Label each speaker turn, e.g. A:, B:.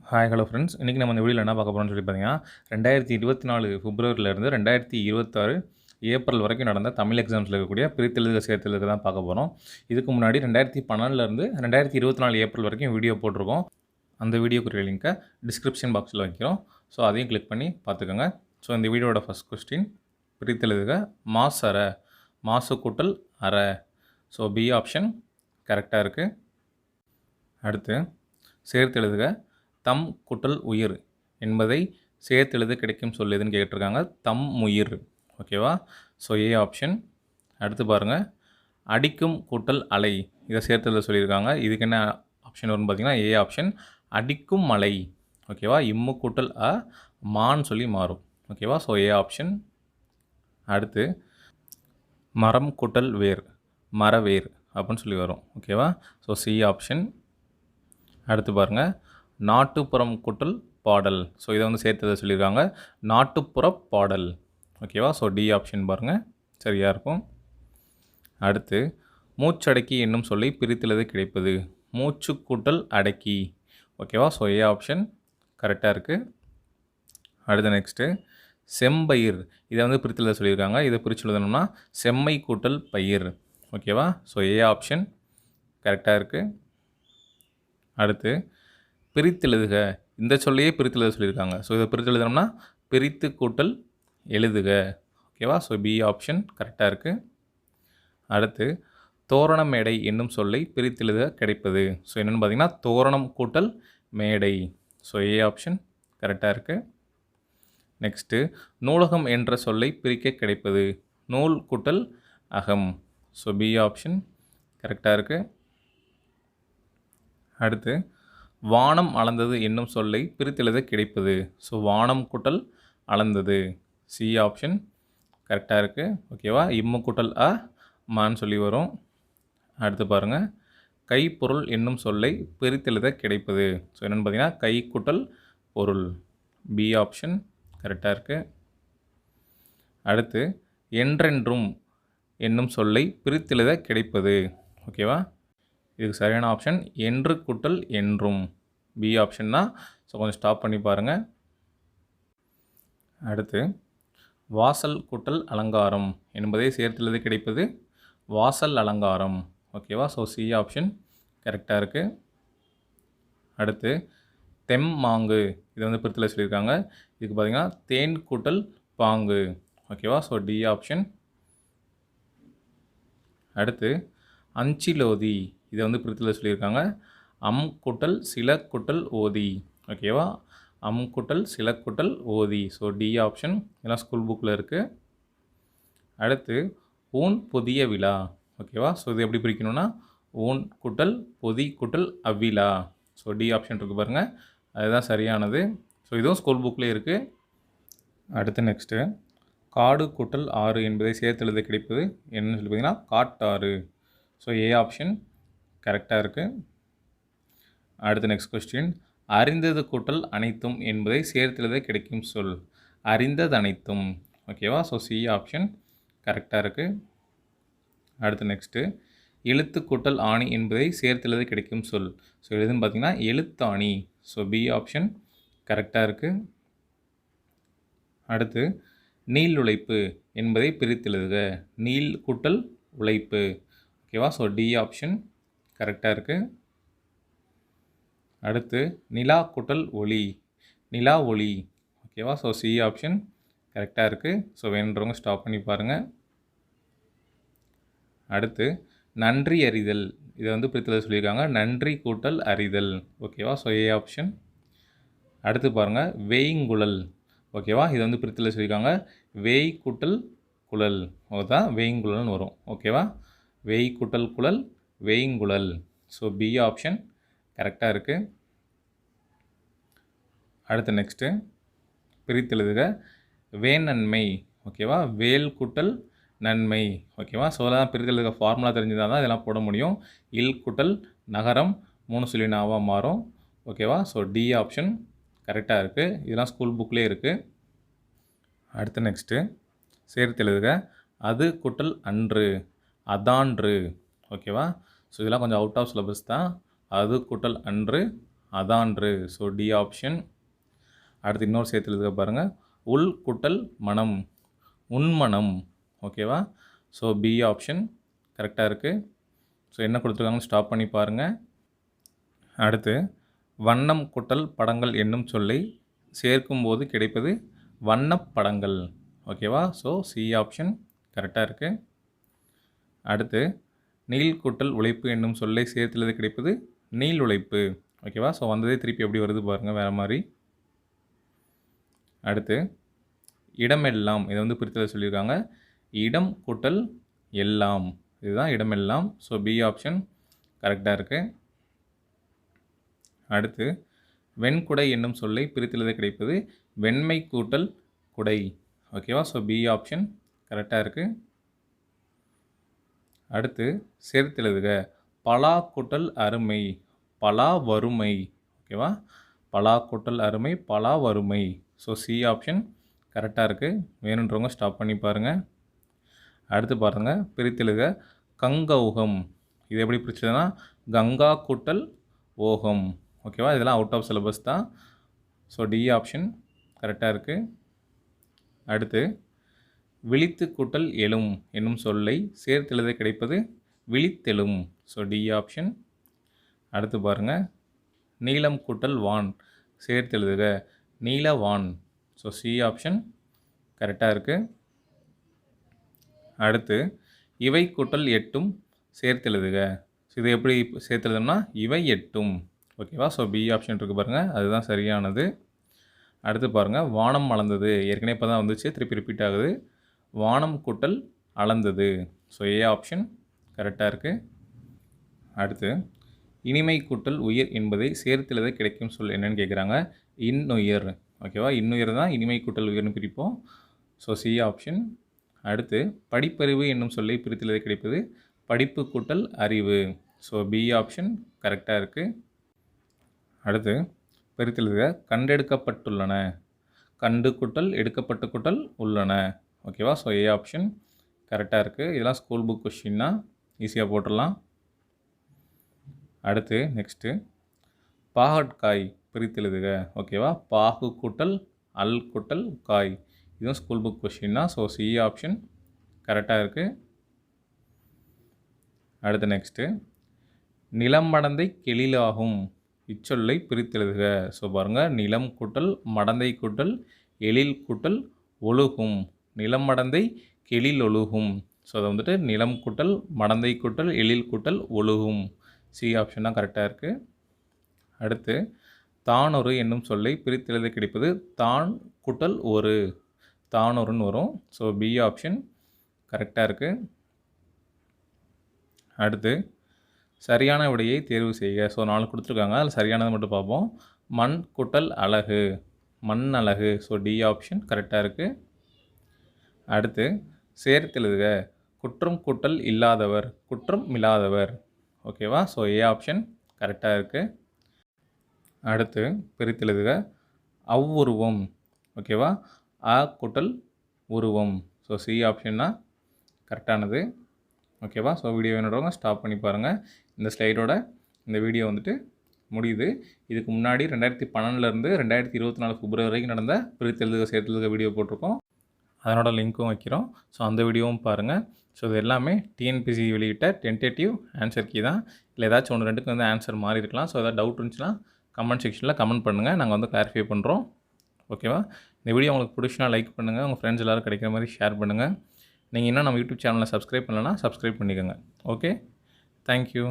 A: Hi hello friends. இன்றைக்கி நம்ம இந்த வீடியோவில் என்ன பார்க்க போகிறோம்னு சொல்லி பார்த்தீங்கன்னா, 2024 பிப்ரவரியிலேருந்து 2026 ஏப்ரல் வரைக்கும் நடந்த தமிழ் எக்ஸாம்ஸில் இருக்கக்கூடிய பிரித்தெழுதுக சேர்த்தெழுதுக தான் பார்க்க போகிறோம். இதுக்கு முன்னாடி 2012லேருந்து 2024 ஏப்ரல் வரைக்கும் வீடியோ போட்டிருக்கோம். அந்த வீடியோக்குரிய லிங்க்கை டிஸ்கிரிப்ஷன் பாக்ஸில் வைக்கிறோம். ஸோ அதையும் கிளிக் பண்ணி பார்த்துக்கோங்க. ஸோ இந்த வீடியோட ஃபஸ்ட் கொஸ்டின், பிரித்தெழுதுக மாசற, மாசு கூட்டல் அற. ஸோ பி ஆப்ஷன் கரெக்டாக இருக்குது. அடுத்து சேர்த்தெழுதுக தம் கூட்டல் உயிர் என்பதை சேர்த்தெழுத கிடைக்கும் சொல் எதுன்னு கேட்டிருக்காங்க. தம் உயிர். ஓகேவா? So A option. அடுத்து பாருங்கள், அடிக்கும் கூட்டல் அலை, இதை சேர்த்தெழுத சொல்லியிருக்காங்க. இதுக்கு என்ன ஆப்ஷன் வரும்னு பார்த்தீங்கன்னா ஏ ஆப்ஷன், அடிக்கும் மலை. ஓகேவா? இம்மு கூட்டல் அ மான்னு சொல்லி மாறும். ஓகேவா? So A option. அடுத்து மரம் கூட்டல் வேர், மரவேர் அப்படின்னு சொல்லி வரும். ஓகேவா? So C option. அடுத்து பாருங்கள், நாட்டுப்புறம் கூட்டல் பாடல். ஸோ இதை வந்து சேர்த்ததை சொல்லியிருக்காங்க, நாட்டுப்புற பாடல். ஓகேவா? ஸோ டி ஆப்ஷன் பாருங்கள், சரியாக இருக்கும். அடுத்து மூச்சடக்கி என்னும் சொல்லி பிரித்தெழுத கிடைப்பது, மூச்சு கூட்டல் அடக்கி. ஓகேவா? ஸோ ஏ ஆப்ஷன் கரெக்டாக இருக்குது. அடுத்து நெக்ஸ்ட்டு செம்பயிர், இதை வந்து பிரித்தெழுத சொல்லியிருக்காங்க. இதை பிரித்து எழுதணும்னா செம்மை கூட்டல் பயிர். ஓகேவா? ஸோ ஏ ஆப்ஷன் கரெக்டாக இருக்குது. அடுத்து பிரித்தெழுதுக, இந்த சொல்லையே பிரித்தெழுத சொல்லியிருக்காங்க. ஸோ இதை பிரித்து எழுதணும்னா பிரித்து கூட்டல் எழுதுக. ஓகேவா? ஸோ பி ஆப்ஷன் கரெக்டாக இருக்குது. அடுத்து தோரண மேடை என்னும் சொல்லை பிரித்தெழுத கிடைப்பது. ஸோ என்னென்னு பார்த்தீங்கன்னா தோரணம் கூட்டல் மேடை. ஸோ ஏ ஆப்ஷன் கரெக்டாக இருக்குது. நெக்ஸ்ட்டு நூலகம் என்ற சொல்லை பிரிக்க கிடைப்பது, நூல் கூட்டல் அகம். ஸோ பி ஆப்ஷன் கரெக்டாக இருக்குது. அடுத்து வானம் அளந்தது என்னும் சொல்லை பிரித்தெழுத கிடைப்பது. ஸோ வானம் கூட்டல் அளந்தது. சி ஆப்ஷன் கரெக்டாக இருக்குது. ஓகேவா? இம்மு கூட்டல் அ மான்னு சொல்லி வரும். அடுத்து பாருங்கள், கைப்பொருள் என்னும் சொல்லை பிரித்தெழுத கிடைப்பது. ஸோ என்னென்னு பார்த்தீங்கன்னா கை கூட்டல் பொருள். பி ஆப்ஷன் கரெக்டாக இருக்குது. அடுத்து என்றென்றும் என்னும் சொல்லை பிரித்தெழுத கிடைப்பது. ஓகேவா? இதுக்கு சரியான ஆப்ஷன் என்று கூட்டல் என்றும். பி ஆப்ஷன் தான். ஸோ கொஞ்சம் ஸ்டாப் பண்ணி பாருங்கள். அடுத்து வாசல் கூட்டல் அலங்காரம் என்பதை சேர்த்தெழுத கிடைப்பது, வாசல் அலங்காரம். ஓகேவா? ஸோ சி ஆப்ஷன் கரெக்டாக இருக்குது. அடுத்து தெம்மாங்கு, இதை வந்து பிரித்தெழுத சொல்லியிருக்காங்க. இதுக்கு பார்த்தீங்கன்னா தேன் கூட்டல் பாங்கு. ஓகேவா? So D option. அடுத்து அஞ்சிலோதி, இதை வந்து பிரித்தெழுத சொல்லியிருக்காங்க. அம் கூட்டல் சில கூட்டல் ஓதி. ஓகேவா? அம் கூட்டல் சில கூட்டல் ஓதி. So D option. இதெல்லாம் ஸ்கூல் புக்கில் இருக்குது. அடுத்து ஊன் புதிய விழா. ஓகேவா? ஸோ இது எப்படி பிரிக்கணும்னா ஊன் கூட்டல் பொதி கூட்டல் அவ்விழா. ஸோ டி ஆப்ஷன் இருக்குது பாருங்கள், அதுதான் சரியானது. ஸோ இதுவும் ஸ்கூல் புக்கில் இருக்குது. அடுத்து நெக்ஸ்ட்டு காடு கூட்டல் ஆறு என்பதை சேர்த்தெழுத கிடைப்பது என்னன்னு சொல்லி பார்த்தீங்கன்னா காட்டாறு. ஸோ ஏ ஆப்ஷன் கரெக்டாக இருக்குது. அடுத்த நெக்ஸ்ட் கொஸ்டின், அறிந்தது கூட்டல் அனைத்தும் என்பதை சேர்த்தெழுத கிடைக்கும் சொல், அறிந்தது அனைத்தும். ஓகேவா? ஸோ சி ஆப்ஷன் கரெக்டாக இருக்குது. அடுத்து நெக்ஸ்ட்டு எழுத்து கூட்டல் ஆணி என்பதை சேர்த்தெழுத கிடைக்கும் சொல். ஸோ எதுன்னு பார்த்தீங்கன்னா எழுத்தாணி. ஸோ பி ஆப்ஷன் கரெக்டாக இருக்குது. அடுத்து நீள் உழைப்பு என்பதை பிரித்தெழுதுக, நீள் கூட்டல் உழைப்பு. ஓகேவா? ஸோ டி ஆப்ஷன் கரெக்டாக இருக்குது. அடுத்து நிலா கூட்டல் ஒளி, நிலா ஒளி. ஓகேவா? ஸோ சி ஆப்ஷன் கரெக்டாக இருக்குது. ஸோ வேணுன்றவங்க ஸ்டாப் பண்ணி பாருங்கள். அடுத்து நன்றி அறிதல், இதை வந்து பிரித்தெழுத சொல்லியிருக்காங்க, நன்றி கூட்டல் அறிதல். ஓகேவா? So A option. அடுத்து பாருங்கள், வேய்ங்குழல். ஓகேவா? இதை வந்து பிரித்தெழுத சொல்லியிருக்காங்க, வேய் கூட்டல் குழல். அதுதான் வேய்ங்குழல்னு வரும். ஓகேவா? வேய் கூட்டல் குழல், வேய்ங்குழல். ஸோ பி ஆப்ஷன் கரெக்டாக இருக்குது. அடுத்து நெக்ஸ்ட்டு பிரித்தெழுதுக வேநன்மை. ஓகேவா? வேல் கூட்டல் நன்மை. ஓகேவா? ஸோ அதெல்லாம் பிரித்தெழுதுக ஃபார்முலா தெரிஞ்சுதான் தான் இதெல்லாம் போட முடியும். இல் கூட்டல் நகரம் 3 சொல்லி நாவாக மாறும். ஓகேவா? ஸோ டி ஆப்ஷன் கரெக்டாக இருக்குது. இதெல்லாம் ஸ்கூல் புக்லேயே இருக்குது. அடுத்து நெக்ஸ்ட்டு சேர்த்தெழுதுக அது கூட்டல் அன்று, அதான்று. ஓகேவா? ஸோ இதெல்லாம் கொஞ்சம் அவுட் ஆஃப் சிலபஸ் தான். அது கூட்டல் அன்று, அதான்று. So D option. அடுத்து இன்னொரு சேர்த்து எழுதுக பாருங்கள். உள் கூட்டல் மனம், உண்மனம். ஓகேவா? ஸோ பி ஆப்ஷன் கரெக்டாக இருக்குது. ஸோ என்ன கொடுத்துருக்காங்கன்னு ஸ்டாப் பண்ணி பாருங்கள். அடுத்து வண்ணம் கூட்டல் படங்கள் என்னும் சொல்லை சேர்க்கும்போது கிடைப்பது வண்ணப்படங்கள். ஓகேவா? ஸோ சி ஆப்ஷன் கரெக்டாக இருக்குது. அடுத்து நீள் கூட்டல் உழைப்பு என்னும் சொல்லை சேர்த்துள்ளது கிடைப்பது நீள் உழைப்பு. ஓகேவா? ஸோ வந்ததே திருப்பி எப்படி வருது பாருங்கள், வேறு மாதிரி. அடுத்து இடமெல்லாம், இதை வந்து பிரித்தலை சொல்லியிருக்காங்க. இடம் கூட்டல் எல்லாம், இதுதான் இடமெல்லாம். ஸோ பி ஆப்ஷன் கரெக்டாக இருக்குது. அடுத்து வெண்குடை என்னும் சொல்லை பிரித்தெழுத கிடைப்பது வெண்மை கூட்டல் குடை. ஓகேவா? ஸோ பி ஆப்ஷன் கரெக்டாக இருக்குது. அடுத்து சேர்த்தெழுதுக. பலா கூட்டல் அருமை, பலா வறுமை. ஓகேவா? பலா கூட்டல் அருமை, பலா வறுமை. ஸோ சி ஆப்ஷன் கரெக்டாக இருக்குது. வேணுன்றவங்க ஸ்டாப் பண்ணி பாருங்கள். அடுத்து பாருங்கள், பிரித்தெழுதுக. கங்கௌகம், இது எப்படி பிரிச்சதுன்னா கங்கா கூட்டல் ஓகம். ஓகேவா? இதெல்லாம் அவுட் ஆஃப் சிலபஸ் தான். ஸோ டி ஆப்ஷன் கரெக்டாக இருக்குது. அடுத்து விழித்து கூட்டல் எழும் என்னும் சொல்லை சேர்த்தெழுத கிடைப்பது விழித்தெழும். So D option. அடுத்து பாருங்கள், நீலம் கூட்டல் வான் சேர்த்தெழுதுக நீலவான். ஸோ சி ஆப்ஷன் கரெக்டாக இருக்குது. அடுத்து இவை கூட்டல் எட்டும் சேர்த்தெழுதுக. ஸோ இது எப்படி சேர்த்தெழுதுனா இவை எட்டும். ஓகேவா? ஸோ பி ஆப்ஷன் இருக்குது பாருங்கள், அதுதான் சரியானது. அடுத்து பாருங்கள், வானம் அளந்தது. ஏற்கனவே இப்போ தான் வந்துச்சு, திருப்பி ரிப்பீட் ஆகுது. வானம் கூட்டல் அளந்தது. ஸோ ஏ ஆப்ஷன் கரெக்டாக இருக்குது. அடுத்து இனிமை கூட்டல் உயிர் என்பதை சேர்த்தெழுத கிடைக்கும் சொல் என்னன்னு கேட்குறாங்க. இன்னுயிர். ஓகேவா? இன்னுயிர் தான் இனிமை கூட்டல் உயிர்னு பிரிப்போம். So C option. அடுத்து படிப்பறிவு என்னும் சொல்லை பிரித்தெழுத கிடைப்பது படிப்பு கூட்டல் அறிவு. ஸோ பி ஆப்ஷன் கரெக்டாக இருக்குது. அடுத்து பிரித்தெழுதுக. கண்டெடுக்கப்பட்டுள்ளன, கண்டு கூட்டல் எடுக்கப்பட்ட கூட்டல் உள்ளன. ஓகேவா? ஸோ ஏ ஆப்ஷன் கரெக்டாக இருக்குது. இதெல்லாம் ஸ்கூல் புக் கொஸ்டின்னா ஈஸியாக போட்டுடலாம். அடுத்து நெக்ஸ்ட்டு பாகற்காய் பிரித்தெழுதுக. ஓகேவா? பாகு கூட்டல் அல் கூட்டல் காய். இதுவும் ஸ்கூல் புக் கொஸ்டின்னா. ஸோ சி ஆப்ஷன் கரெக்டாக இருக்குது. அடுத்து நெக்ஸ்ட்டு நிலம் மடந்தை கெழிலாகும் இச்சொல்லை பிரித்தெழுதுக. ஸோ பாருங்கள், நிலம் கூட்டல் மடந்தை கூட்டல் எழில் கூட்டல் ஒழுகும். நிலம் மடந்தை கெழில் ஒழுகும். ஸோ அதை வந்துட்டு நிலம் கூட்டல் மடந்தை கூட்டல் எழில் கூட்டல் ஒழுகும். சி ஆப்ஷன் தான் கரெக்டாக இருக்குது. அடுத்து தானொரு என்னும் சொல்லை பிரித்தெழுத கிடைப்பது தான் கூட்டல் ஒரு. தானொருன்னு வரும். ஸோ பி ஆப்ஷன் கரெக்டாக இருக்குது. அடுத்து சரியான விடையை தேர்வு செய்க. ஸோ 4 கொடுத்துருக்காங்க, அதில் சரியானதை மட்டும் பார்ப்போம். மண் கூட்டல் அழகு, மண் அழகு. ஸோ டி ஆப்ஷன் கரெக்டாக இருக்குது. அடுத்து சேர்த்தெழுதுக. குற்றம் கூட்டல் இல்லாதவர், குற்றம் இல்லாதவர். ஓகேவா? ஸோ ஏ ஆப்ஷன் கரெக்டாக இருக்குது. அடுத்து பிரித்தெழுதுக. அவ்வுருவம். ஓகேவா? அ கூட்டல் உருவம். ஸோ சி ஆப்ஷன் தான் கரெக்டானது. ஓகேவா? ஸோ வீடியோ வேணுன்றவங்க ஸ்டாப் பண்ணி பாருங்கள். இந்த ஸ்லைடோட இந்த வீடியோ வந்துட்டு முடியுது. இதுக்கு முன்னாடி 2012லேருந்து 2024 பிப்ரவரி வரைக்கும் நடந்த பிரித்தெழுதுக சேர்த்தெழுதுக வீடியோ போட்டிருக்கோம். அதனோட லிங்க்கும் வைக்கிறோம். ஸோ அந்த வீடியோவும் பாருங்கள். ஸோ இது எல்லாமே டிஎன்பிசி வெளியிட்ட டென்டேட்டிவ் ஆன்சர் கீ தான். இல்லை ஏதாச்சும் 1-2க்கு வந்து ஆன்சர் மாறி இருக்கலாம். ஸோ ஏதாவது டவுட் இருந்துச்சுன்னா கமெண்ட் செக்ஷனில் கமெண்ட் பண்ணுங்கள், நாங்கள் வந்து கிளாரிஃபை பண்ணுறோம். ஓகேவா? இந்த வீடியோ உங்களுக்கு பிடிச்சினா லைக் பண்ணுங்கள், உங்கள் ஃப்ரெண்ட்ஸ் எல்லோரும் கிடைக்கிற மாதிரி ஷேர் பண்ணுங்கள். நீங்கள் இன்னும் நம்ம யூடியூப் சேனலை சப்ஸ்கிரைப் பண்ணலன்னா சப்ஸ்கிரைப் பண்ணிக்கோங்க. Okay, thank you.